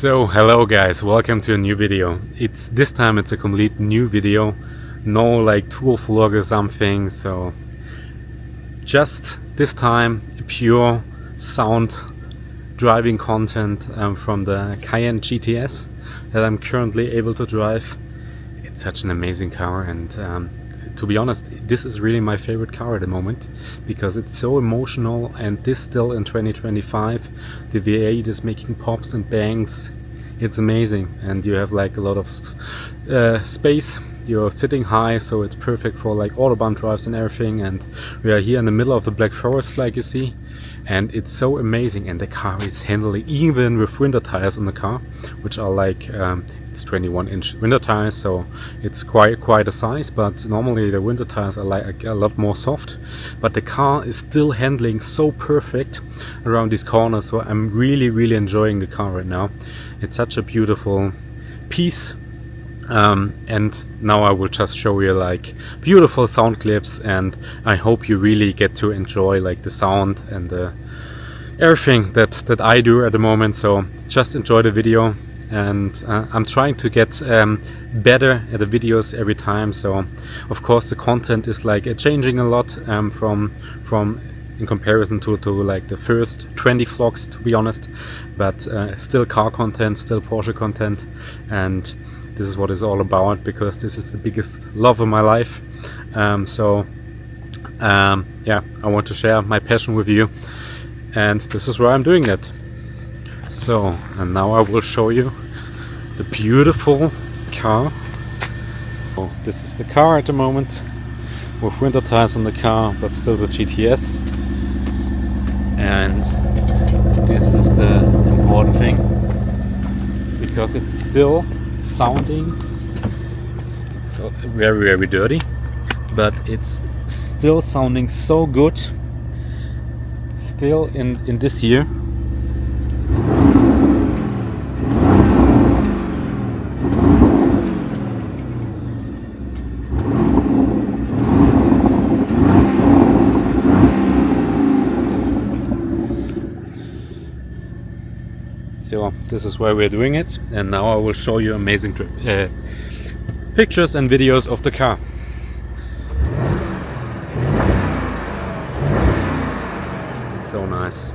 So hello guys, welcome to a new video. This time it's a complete new video, no like tour vlog or something, so just this time pure sound driving content from the Cayenne GTS that I'm currently able to drive. It's such an amazing car, and to be honest, this is really my favorite car at the moment because it's so emotional, and this still in 2025. The V8 is making pops and bangs. It's amazing, and you have like a lot of space. You're sitting high, so it's perfect for like autobahn drives and everything. And we are here in the middle of the Black Forest, like you see, and it's so amazing. And the car is handling, even with winter tires on the car, which are like it's 21-inch winter tires, so it's quite a size. But normally the winter tires are like a lot more soft. But the car is still handling so perfect around these corners, so I'm really enjoying the car right now. It's such a beautiful piece. And now I will just show you like beautiful sound clips, and I hope you really get to enjoy like the sound and everything that I do at the moment. So just enjoy the video, and I'm trying to get better at the videos every time. So of course the content is like changing a lot from in comparison to like the first 20 vlogs, to be honest, but still car content, still Porsche content, and this is what it's all about because this is the biggest love of my life. Yeah, I want to share my passion with you, and this is where I'm doing it. So, and now I will show you the beautiful car. So this is the car at the moment with winter tires on the car, but still the GTS. And this is the important thing because it's still sounding so very dirty, but it's still sounding so good still in this year. So this is where we're doing it, and now I will show you amazing pictures and videos of the car. So nice.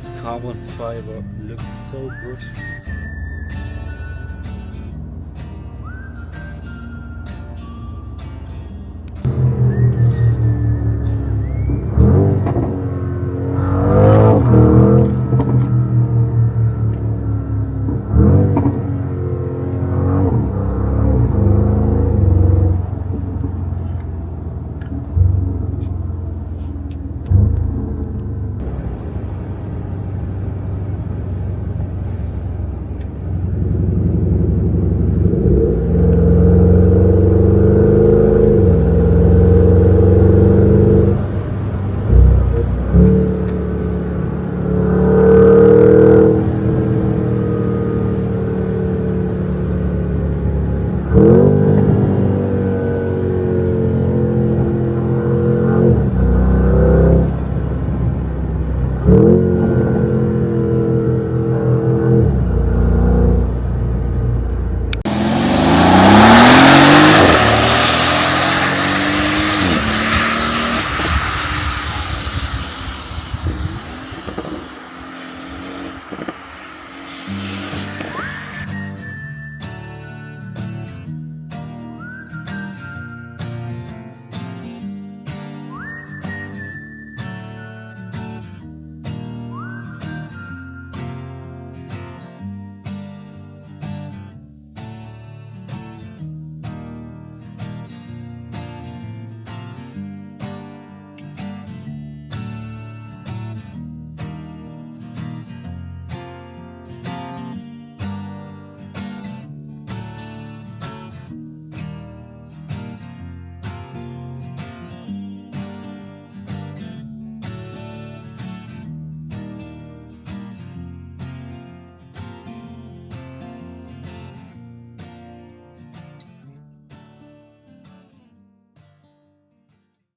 This carbon fiber looks so good.